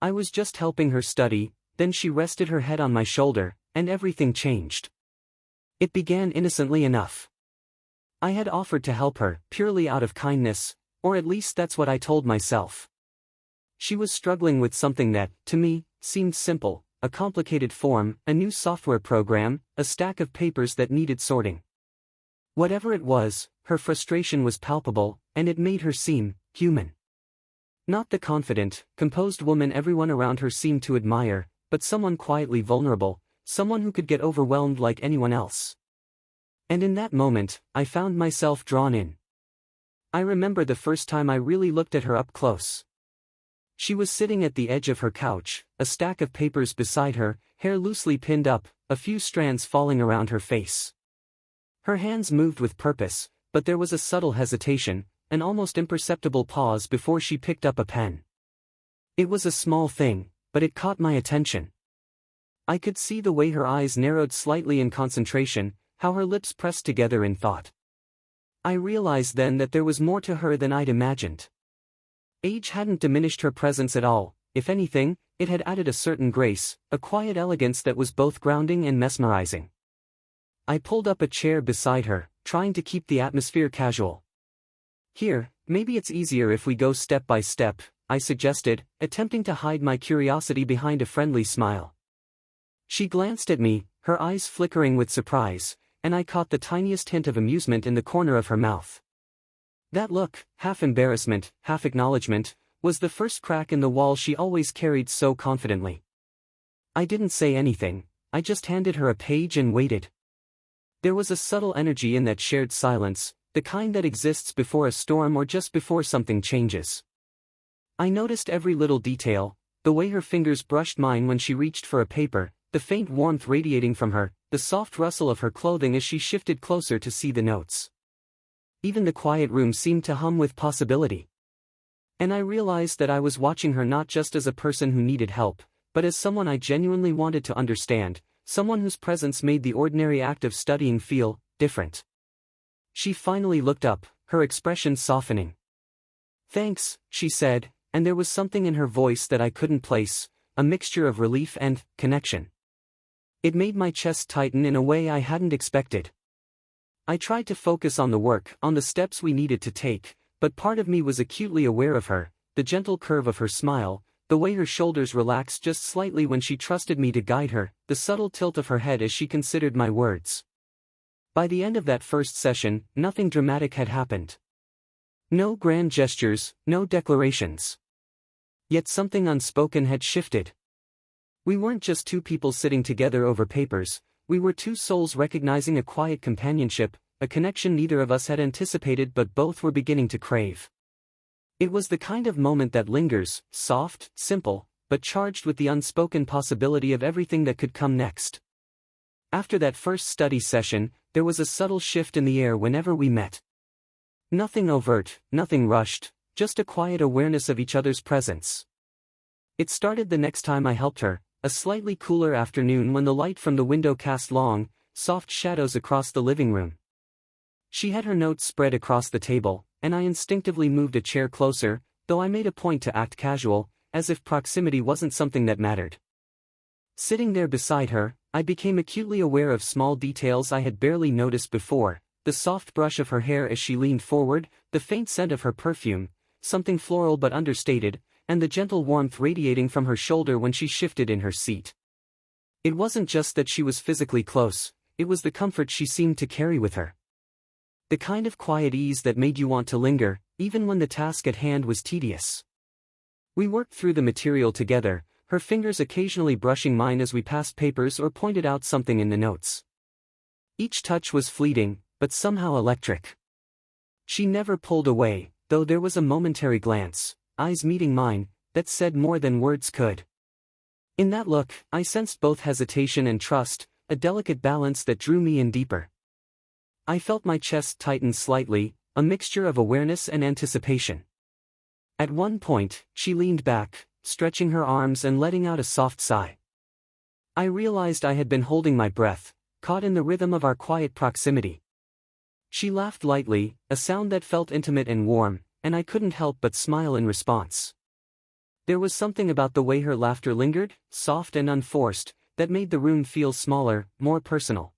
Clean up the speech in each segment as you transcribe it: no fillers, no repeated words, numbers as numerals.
I was just helping her study, then she rested her head on my shoulder, and everything changed. It began innocently enough. I had offered to help her, purely out of kindness, or at least that's what I told myself. She was struggling with something that, to me, seemed simple, a complicated form, a new software program, a stack of papers that needed sorting. Whatever it was, her frustration was palpable, and it made her seem human. Not the confident, composed woman everyone around her seemed to admire, but someone quietly vulnerable, someone who could get overwhelmed like anyone else. And in that moment, I found myself drawn in. I remember the first time I really looked at her up close. She was sitting at the edge of her couch, a stack of papers beside her, hair loosely pinned up, a few strands falling around her face. Her hands moved with purpose, but there was a subtle hesitation, an almost imperceptible pause before she picked up a pen. It was a small thing, but it caught my attention. I could see the way her eyes narrowed slightly in concentration, how her lips pressed together in thought. I realized then that there was more to her than I'd imagined. Age hadn't diminished her presence at all, if anything, it had added a certain grace, a quiet elegance that was both grounding and mesmerizing. I pulled up a chair beside her, trying to keep the atmosphere casual. "Here, maybe it's easier if we go step by step," I suggested, attempting to hide my curiosity behind a friendly smile. She glanced at me, her eyes flickering with surprise, and I caught the tiniest hint of amusement in the corner of her mouth. That look, half embarrassment, half acknowledgement, was the first crack in the wall she always carried so confidently. I didn't say anything, I just handed her a page and waited. There was a subtle energy in that shared silence, the kind that exists before a storm or just before something changes. I noticed every little detail, the way her fingers brushed mine when she reached for a paper, the faint warmth radiating from her, the soft rustle of her clothing as she shifted closer to see the notes. Even the quiet room seemed to hum with possibility. And I realized that I was watching her not just as a person who needed help, but as someone I genuinely wanted to understand, someone whose presence made the ordinary act of studying feel different. She finally looked up, her expression softening. "Thanks," she said, and there was something in her voice that I couldn't place, a mixture of relief and connection. It made my chest tighten in a way I hadn't expected. I tried to focus on the work, on the steps we needed to take, but part of me was acutely aware of her, the gentle curve of her smile, the way her shoulders relaxed just slightly when she trusted me to guide her, the subtle tilt of her head as she considered my words. By the end of that first session, nothing dramatic had happened. No grand gestures, no declarations. Yet something unspoken had shifted. We weren't just two people sitting together over papers, we were two souls recognizing a quiet companionship, a connection neither of us had anticipated but both were beginning to crave. It was the kind of moment that lingers, soft, simple, but charged with the unspoken possibility of everything that could come next. After that first study session, there was a subtle shift in the air whenever we met. Nothing overt, nothing rushed, just a quiet awareness of each other's presence. It started the next time I helped her, a slightly cooler afternoon when the light from the window cast long, soft shadows across the living room. She had her notes spread across the table, and I instinctively moved a chair closer, though I made a point to act casual, as if proximity wasn't something that mattered. Sitting there beside her, I became acutely aware of small details I had barely noticed before, the soft brush of her hair as she leaned forward, the faint scent of her perfume, something floral but understated, and the gentle warmth radiating from her shoulder when she shifted in her seat. It wasn't just that she was physically close, it was the comfort she seemed to carry with her. The kind of quiet ease that made you want to linger, even when the task at hand was tedious. We worked through the material together, her fingers occasionally brushing mine as we passed papers or pointed out something in the notes. Each touch was fleeting, but somehow electric. She never pulled away, though there was a momentary glance, eyes meeting mine, that said more than words could. In that look, I sensed both hesitation and trust, a delicate balance that drew me in deeper. I felt my chest tighten slightly, a mixture of awareness and anticipation. At one point, she leaned back, stretching her arms and letting out a soft sigh. I realized I had been holding my breath, caught in the rhythm of our quiet proximity. She laughed lightly, a sound that felt intimate and warm, and I couldn't help but smile in response. There was something about the way her laughter lingered, soft and unforced, that made the room feel smaller, more personal.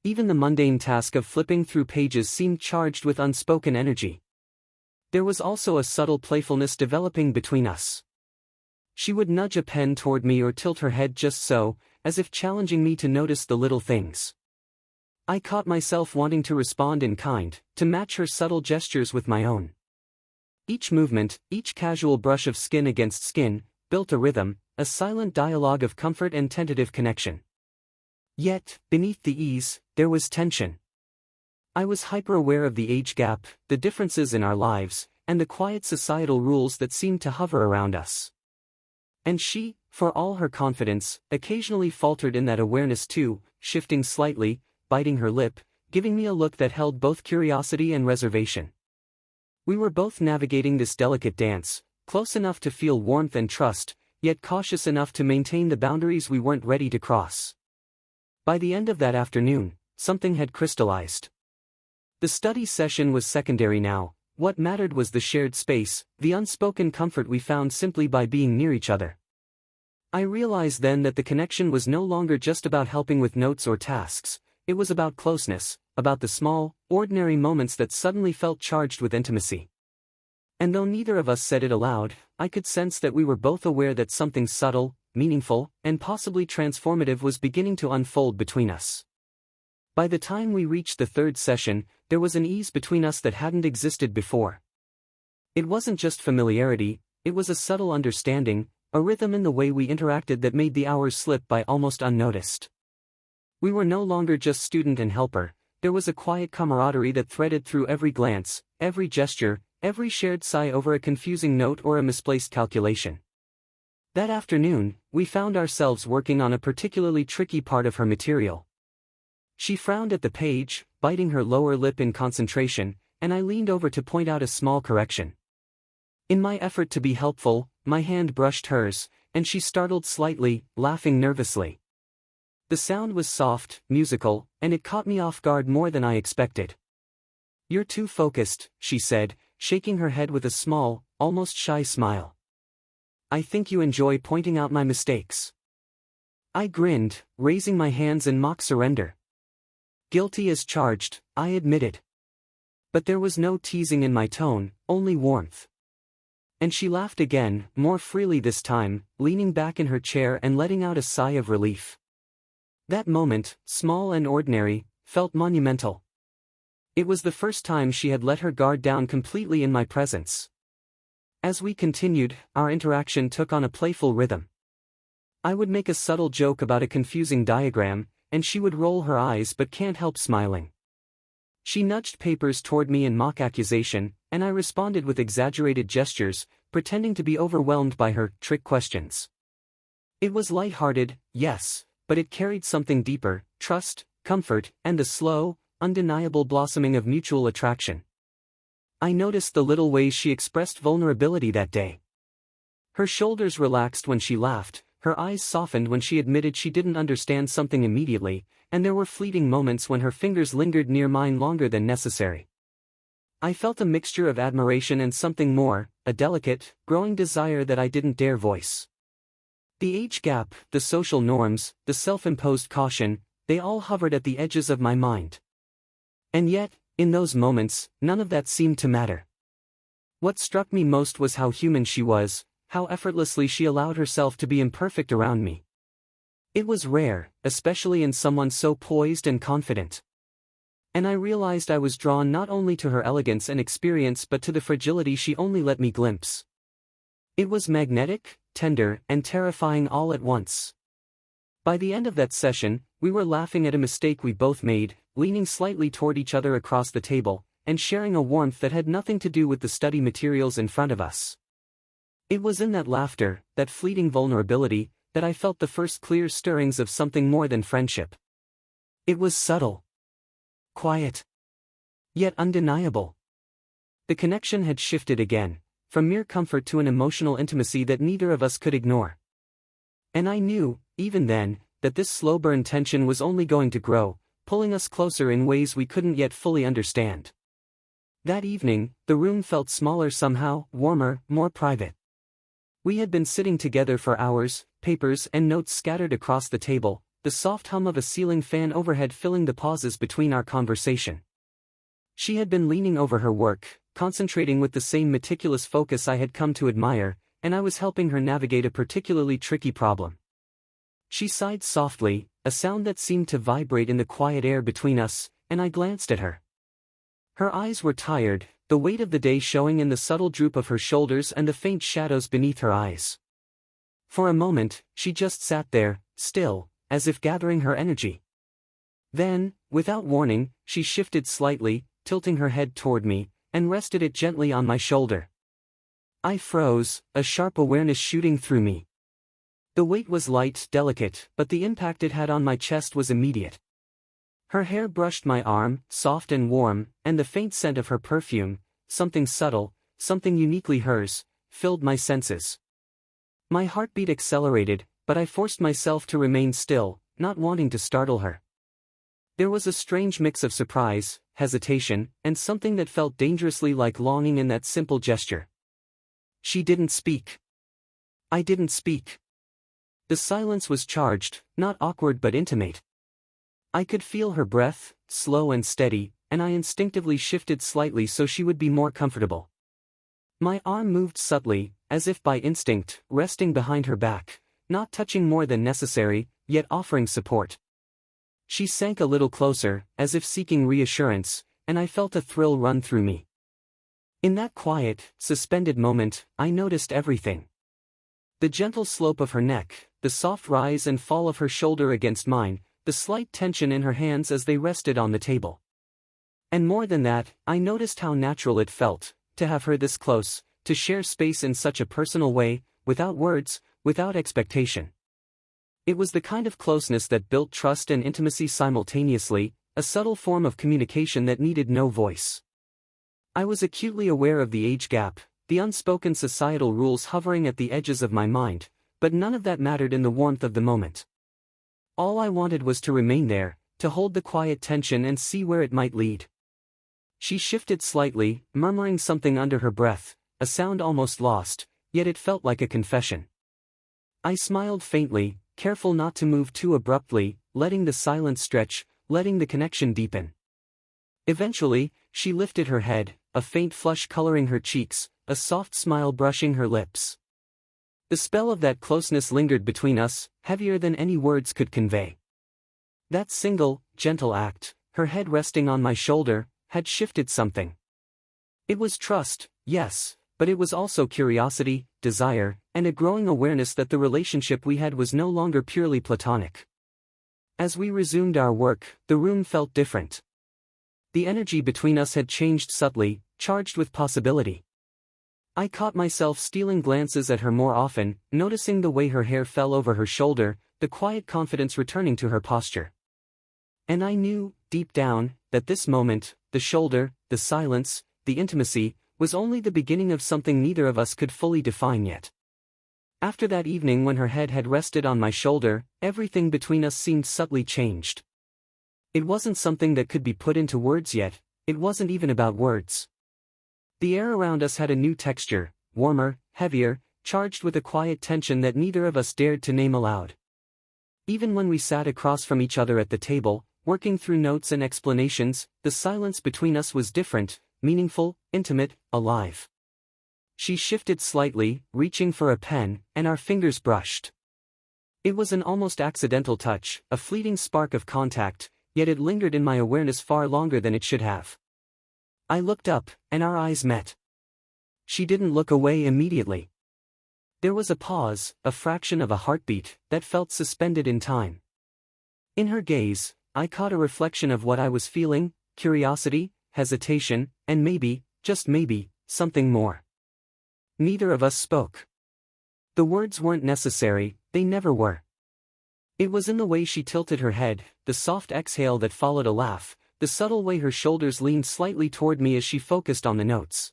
Even the mundane task of flipping through pages seemed charged with unspoken energy. There was also a subtle playfulness developing between us. She would nudge a pen toward me or tilt her head just so, as if challenging me to notice the little things. I caught myself wanting to respond in kind, to match her subtle gestures with my own. Each movement, each casual brush of skin against skin, built a rhythm, a silent dialogue of comfort and tentative connection. Yet, beneath the ease, there was tension. I was hyper-aware of the age gap, the differences in our lives, and the quiet societal rules that seemed to hover around us. And she, for all her confidence, occasionally faltered in that awareness too, shifting slightly, biting her lip, giving me a look that held both curiosity and reservation. We were both navigating this delicate dance, close enough to feel warmth and trust, yet cautious enough to maintain the boundaries we weren't ready to cross. By the end of that afternoon, something had crystallized. The study session was secondary now. What mattered was the shared space, the unspoken comfort we found simply by being near each other. I realized then that the connection was no longer just about helping with notes or tasks, it was about closeness, about the small, ordinary moments that suddenly felt charged with intimacy. And though neither of us said it aloud, I could sense that we were both aware that something subtle, meaningful, and possibly transformative was beginning to unfold between us. By the time we reached the third session, there was an ease between us that hadn't existed before. It wasn't just familiarity, it was a subtle understanding, a rhythm in the way we interacted that made the hours slip by almost unnoticed. We were no longer just student and helper, there was a quiet camaraderie that threaded through every glance, every gesture, every shared sigh over a confusing note or a misplaced calculation. That afternoon, we found ourselves working on a particularly tricky part of her material. She frowned at the page, biting her lower lip in concentration, and I leaned over to point out a small correction. In my effort to be helpful, my hand brushed hers, and she startled slightly, laughing nervously. The sound was soft, musical, and it caught me off guard more than I expected. "You're too focused," she said, shaking her head with a small, almost shy smile. "I think you enjoy pointing out my mistakes." I grinned, raising my hands in mock surrender. Guilty as charged, I admitted. But there was no teasing in my tone, only warmth. And she laughed again, more freely this time, leaning back in her chair and letting out a sigh of relief. That moment, small and ordinary, felt monumental. It was the first time she had let her guard down completely in my presence. As we continued, our interaction took on a playful rhythm. I would make a subtle joke about a confusing diagram, and she would roll her eyes but can't help smiling. She nudged papers toward me in mock accusation, and I responded with exaggerated gestures, pretending to be overwhelmed by her trick questions. It was light-hearted, yes, but it carried something deeper, trust, comfort, and the slow, undeniable blossoming of mutual attraction. I noticed the little ways she expressed vulnerability that day. Her shoulders relaxed when she laughed, her eyes softened when she admitted she didn't understand something immediately, and there were fleeting moments when her fingers lingered near mine longer than necessary. I felt a mixture of admiration and something more, a delicate, growing desire that I didn't dare voice. The age gap, the social norms, the self-imposed caution, they all hovered at the edges of my mind. And yet, in those moments, none of that seemed to matter. What struck me most was how human she was, how effortlessly she allowed herself to be imperfect around me. It was rare, especially in someone so poised and confident. And I realized I was drawn not only to her elegance and experience but to the fragility she only let me glimpse. It was magnetic, tender, and terrifying all at once. By the end of that session, we were laughing at a mistake we both made, leaning slightly toward each other across the table, and sharing a warmth that had nothing to do with the study materials in front of us. It was in that laughter, that fleeting vulnerability, that I felt the first clear stirrings of something more than friendship. It was subtle, quiet, yet undeniable. The connection had shifted again, from mere comfort to an emotional intimacy that neither of us could ignore. And I knew, even then, that this slow-burn tension was only going to grow, pulling us closer in ways we couldn't yet fully understand. That evening, the room felt smaller somehow, warmer, more private. We had been sitting together for hours, papers and notes scattered across the table, the soft hum of a ceiling fan overhead filling the pauses between our conversation. She had been leaning over her work, concentrating with the same meticulous focus I had come to admire, and I was helping her navigate a particularly tricky problem. She sighed softly, a sound that seemed to vibrate in the quiet air between us, and I glanced at her. Her eyes were tired, the weight of the day showing in the subtle droop of her shoulders and the faint shadows beneath her eyes. For a moment, she just sat there, still, as if gathering her energy. Then, without warning, she shifted slightly, tilting her head toward me, and rested it gently on my shoulder. I froze, a sharp awareness shooting through me. The weight was light, delicate, but the impact it had on my chest was immediate. Her hair brushed my arm, soft and warm, and the faint scent of her perfume, something subtle, something uniquely hers, filled my senses. My heartbeat accelerated, but I forced myself to remain still, not wanting to startle her. There was a strange mix of surprise, hesitation, and something that felt dangerously like longing in that simple gesture. She didn't speak. I didn't speak. The silence was charged, not awkward but intimate. I could feel her breath, slow and steady, and I instinctively shifted slightly so she would be more comfortable. My arm moved subtly, as if by instinct, resting behind her back, not touching more than necessary, yet offering support. She sank a little closer, as if seeking reassurance, and I felt a thrill run through me. In that quiet, suspended moment, I noticed everything. The gentle slope of her neck, the soft rise and fall of her shoulder against mine, the slight tension in her hands as they rested on the table. And more than that, I noticed how natural it felt, to have her this close, to share space in such a personal way, without words, without expectation. It was the kind of closeness that built trust and intimacy simultaneously, a subtle form of communication that needed no voice. I was acutely aware of the age gap, the unspoken societal rules hovering at the edges of my mind, but none of that mattered in the warmth of the moment. All I wanted was to remain there, to hold the quiet tension and see where it might lead. She shifted slightly, murmuring something under her breath, a sound almost lost, yet it felt like a confession. I smiled faintly, careful not to move too abruptly, letting the silence stretch, letting the connection deepen. Eventually, she lifted her head, a faint flush coloring her cheeks, a soft smile brushing her lips. The spell of that closeness lingered between us, heavier than any words could convey. That single, gentle act, her head resting on my shoulder, had shifted something. It was trust, yes, but it was also curiosity, desire, and a growing awareness that the relationship we had was no longer purely platonic. As we resumed our work, the room felt different. The energy between us had changed subtly, charged with possibility. I caught myself stealing glances at her more often, noticing the way her hair fell over her shoulder, the quiet confidence returning to her posture. And I knew, deep down, that this moment, the shoulder, the silence, the intimacy, was only the beginning of something neither of us could fully define yet. After that evening when her head had rested on my shoulder, everything between us seemed subtly changed. It wasn't something that could be put into words yet, it wasn't even about words. The air around us had a new texture, warmer, heavier, charged with a quiet tension that neither of us dared to name aloud. Even when we sat across from each other at the table, working through notes and explanations, the silence between us was different, meaningful, intimate, alive. She shifted slightly, reaching for a pen, and our fingers brushed. It was an almost accidental touch, a fleeting spark of contact, yet it lingered in my awareness far longer than it should have. I looked up, and our eyes met. She didn't look away immediately. There was a pause, a fraction of a heartbeat, that felt suspended in time. In her gaze, I caught a reflection of what I was feeling, curiosity, hesitation, and maybe, just maybe, something more. Neither of us spoke. The words weren't necessary, they never were. It was in the way she tilted her head, the soft exhale that followed a laugh, the subtle way her shoulders leaned slightly toward me as she focused on the notes.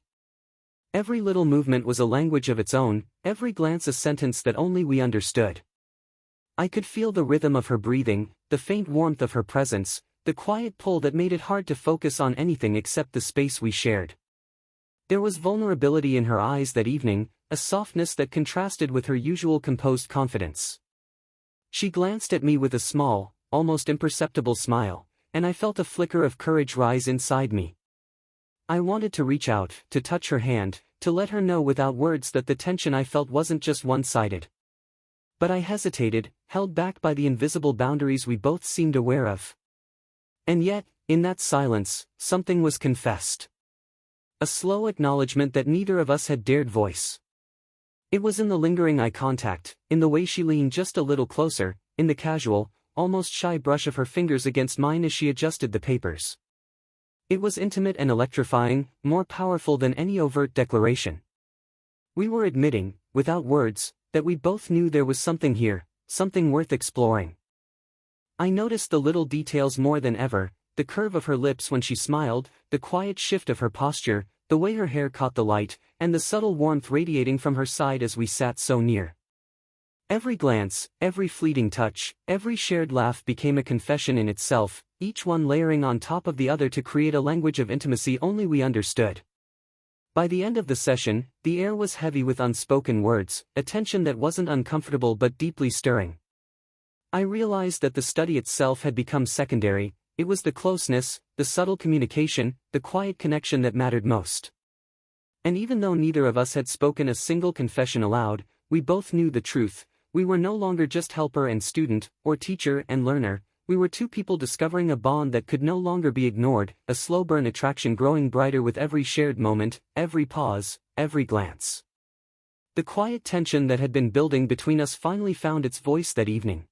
Every little movement was a language of its own, every glance a sentence that only we understood. I could feel the rhythm of her breathing, the faint warmth of her presence, the quiet pull that made it hard to focus on anything except the space we shared. There was vulnerability in her eyes that evening, a softness that contrasted with her usual composed confidence. She glanced at me with a small, almost imperceptible smile, and I felt a flicker of courage rise inside me. I wanted to reach out, to touch her hand, to let her know without words that the tension I felt wasn't just one-sided. But I hesitated, held back by the invisible boundaries we both seemed aware of. And yet, in that silence, something was confessed. A slow acknowledgement that neither of us had dared voice. It was in the lingering eye contact, in the way she leaned just a little closer, in the casual, almost shy brush of her fingers against mine as she adjusted the papers. It was intimate and electrifying, more powerful than any overt declaration. We were admitting, without words, that we both knew there was something here, something worth exploring. I noticed the little details more than ever, the curve of her lips when she smiled, the quiet shift of her posture, the way her hair caught the light, and the subtle warmth radiating from her side as we sat so near. Every glance, every fleeting touch, every shared laugh became a confession in itself, each one layering on top of the other to create a language of intimacy only we understood. By the end of the session, the air was heavy with unspoken words, a tension that wasn't uncomfortable but deeply stirring. I realized that the study itself had become secondary. It was the closeness, the subtle communication, the quiet connection that mattered most. And even though neither of us had spoken a single confession aloud, we both knew the truth. We were no longer just helper and student, or teacher and learner. We were two people discovering a bond that could no longer be ignored, a slow-burn attraction growing brighter with every shared moment, every pause, every glance. The quiet tension that had been building between us finally found its voice that evening.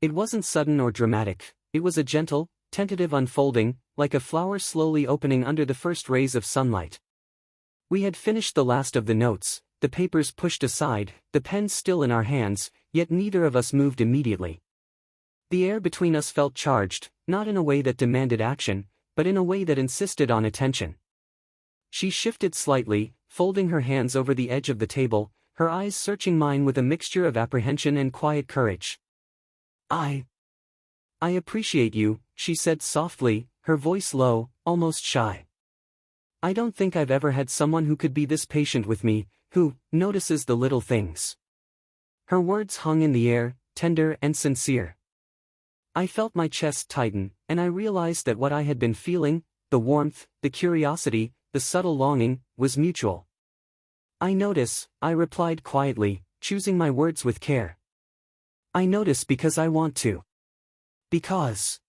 It wasn't sudden or dramatic. It was a gentle, tentative unfolding, like a flower slowly opening under the first rays of sunlight. We had finished the last of the notes, the papers pushed aside, the pens still in our hands, yet neither of us moved immediately. The air between us felt charged, not in a way that demanded action, but in a way that insisted on attention. She shifted slightly, folding her hands over the edge of the table, her eyes searching mine with a mixture of apprehension and quiet courage. I appreciate you, she said softly, her voice low, almost shy. I don't think I've ever had someone who could be this patient with me, who notices the little things. Her words hung in the air, tender and sincere. I felt my chest tighten, and I realized that what I had been feeling, the warmth, the curiosity, the subtle longing, was mutual. I notice, I replied quietly, choosing my words with care. I notice because I want to. Because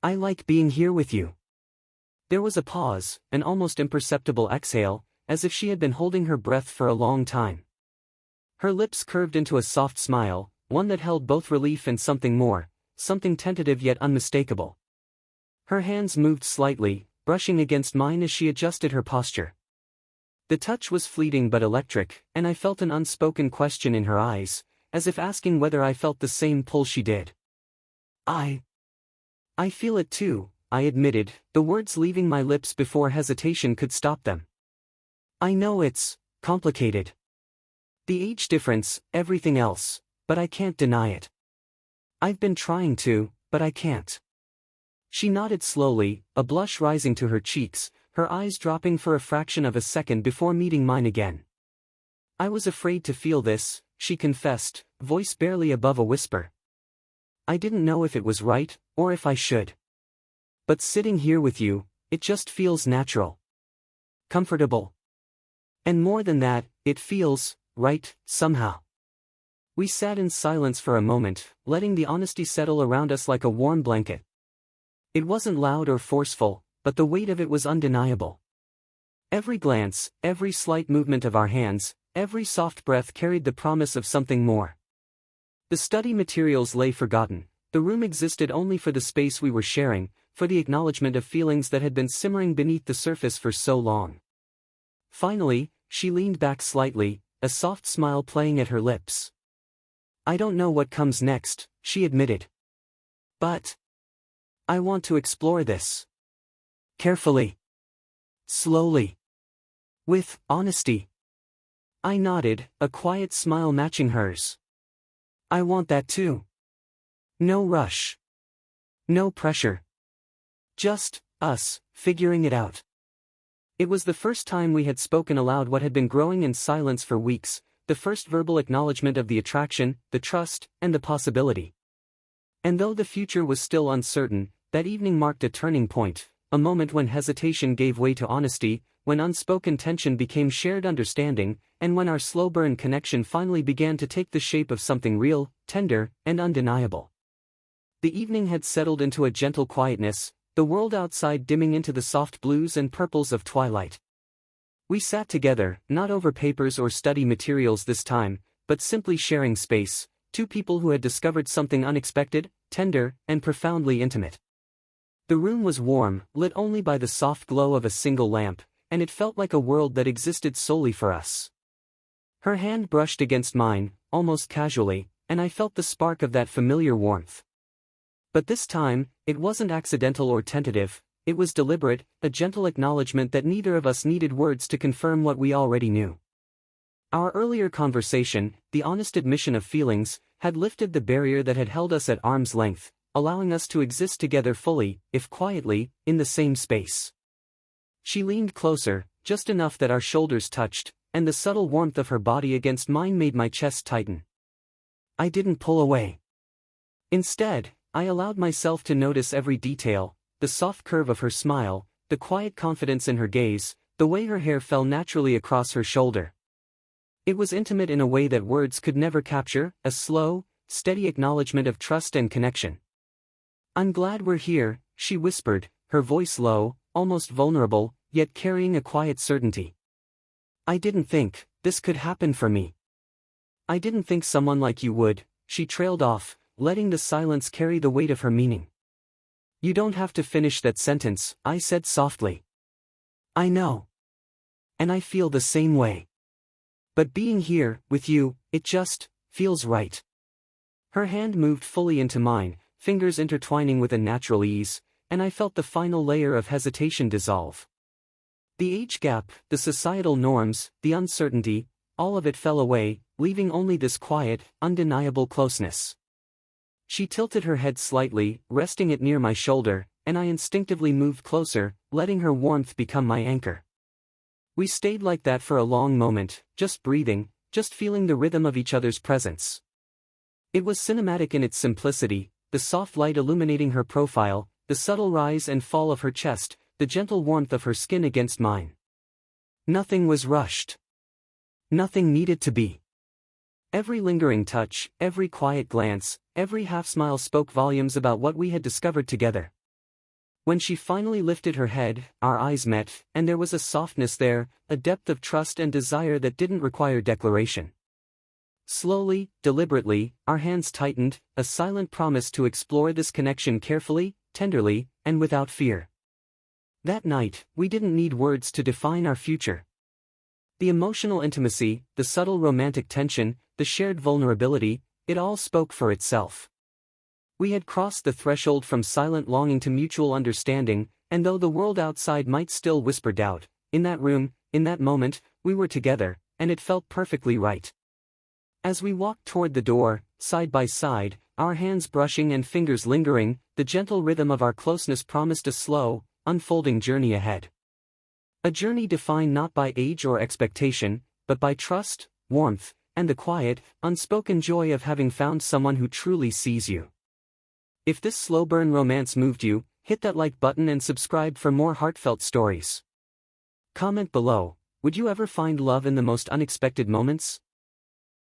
I like being here with you. There was a pause, an almost imperceptible exhale, as if she had been holding her breath for a long time. Her lips curved into a soft smile, one that held both relief and something more, something tentative yet unmistakable. Her hands moved slightly, brushing against mine as she adjusted her posture. The touch was fleeting but electric, and I felt an unspoken question in her eyes, as if asking whether I felt the same pull she did. I feel it too, I admitted, the words leaving my lips before hesitation could stop them. I know it's complicated. The age difference, everything else, but I can't deny it. I've been trying to, but I can't. She nodded slowly, a blush rising to her cheeks, her eyes dropping for a fraction of a second before meeting mine again. I was afraid to feel this, she confessed, voice barely above a whisper. I didn't know if it was right, or if I should. But sitting here with you, it just feels natural. Comfortable. And more than that, it feels right, somehow. We sat in silence for a moment, letting the honesty settle around us like a warm blanket. It wasn't loud or forceful, but the weight of it was undeniable. Every glance, every slight movement of our hands, every soft breath carried the promise of something more. The study materials lay forgotten, the room existed only for the space we were sharing, for the acknowledgement of feelings that had been simmering beneath the surface for so long. Finally, she leaned back slightly, a soft smile playing at her lips. I don't know what comes next, she admitted. But I want to explore this. Carefully. Slowly. With honesty. I nodded, a quiet smile matching hers. I want that too. No rush. No pressure. Just us, figuring it out. It was the first time we had spoken aloud what had been growing in silence for weeks, the first verbal acknowledgement of the attraction, the trust, and the possibility. And though the future was still uncertain, that evening marked a turning point, a moment when hesitation gave way to honesty, when unspoken tension became shared understanding, and when our slow-burn connection finally began to take the shape of something real, tender, and undeniable. The evening had settled into a gentle quietness, the world outside dimming into the soft blues and purples of twilight. We sat together, not over papers or study materials this time, but simply sharing space, two people who had discovered something unexpected, tender, and profoundly intimate. The room was warm, lit only by the soft glow of a single lamp, and it felt like a world that existed solely for us. Her hand brushed against mine, almost casually, and I felt the spark of that familiar warmth. But this time, it wasn't accidental or tentative, it was deliberate, a gentle acknowledgement that neither of us needed words to confirm what we already knew. Our earlier conversation, the honest admission of feelings, had lifted the barrier that had held us at arm's length, allowing us to exist together fully, if quietly, in the same space. She leaned closer, just enough that our shoulders touched, and the subtle warmth of her body against mine made my chest tighten. I didn't pull away. Instead, I allowed myself to notice every detail, the soft curve of her smile, the quiet confidence in her gaze, the way her hair fell naturally across her shoulder. It was intimate in a way that words could never capture, a slow, steady acknowledgement of trust and connection. "I'm glad we're here," she whispered, her voice low, almost vulnerable, yet carrying a quiet certainty. "I didn't think this could happen for me. I didn't think someone like you would," she trailed off, letting the silence carry the weight of her meaning. "You don't have to finish that sentence," I said softly. "I know. And I feel the same way. But being here, with you, it just feels right." Her hand moved fully into mine, fingers intertwining with a natural ease, and I felt the final layer of hesitation dissolve. The age gap, the societal norms, the uncertainty, all of it fell away, leaving only this quiet, undeniable closeness. She tilted her head slightly, resting it near my shoulder, and I instinctively moved closer, letting her warmth become my anchor. We stayed like that for a long moment, just breathing, just feeling the rhythm of each other's presence. It was cinematic in its simplicity, the soft light illuminating her profile, the subtle rise and fall of her chest, the gentle warmth of her skin against mine. Nothing was rushed. Nothing needed to be. Every lingering touch, every quiet glance, every half-smile spoke volumes about what we had discovered together. When she finally lifted her head, our eyes met, and there was a softness there, a depth of trust and desire that didn't require declaration. Slowly, deliberately, our hands tightened, a silent promise to explore this connection carefully, tenderly, and without fear. That night, we didn't need words to define our future. The emotional intimacy, the subtle romantic tension, the shared vulnerability, it all spoke for itself. We had crossed the threshold from silent longing to mutual understanding, and though the world outside might still whisper doubt, in that room, in that moment, we were together, and it felt perfectly right. As we walked toward the door, side by side, our hands brushing and fingers lingering, the gentle rhythm of our closeness promised a slow, unfolding journey ahead. A journey defined not by age or expectation, but by trust, warmth, and the quiet, unspoken joy of having found someone who truly sees you. If this slow burn romance moved you, hit that like button and subscribe for more heartfelt stories. Comment below, would you ever find love in the most unexpected moments?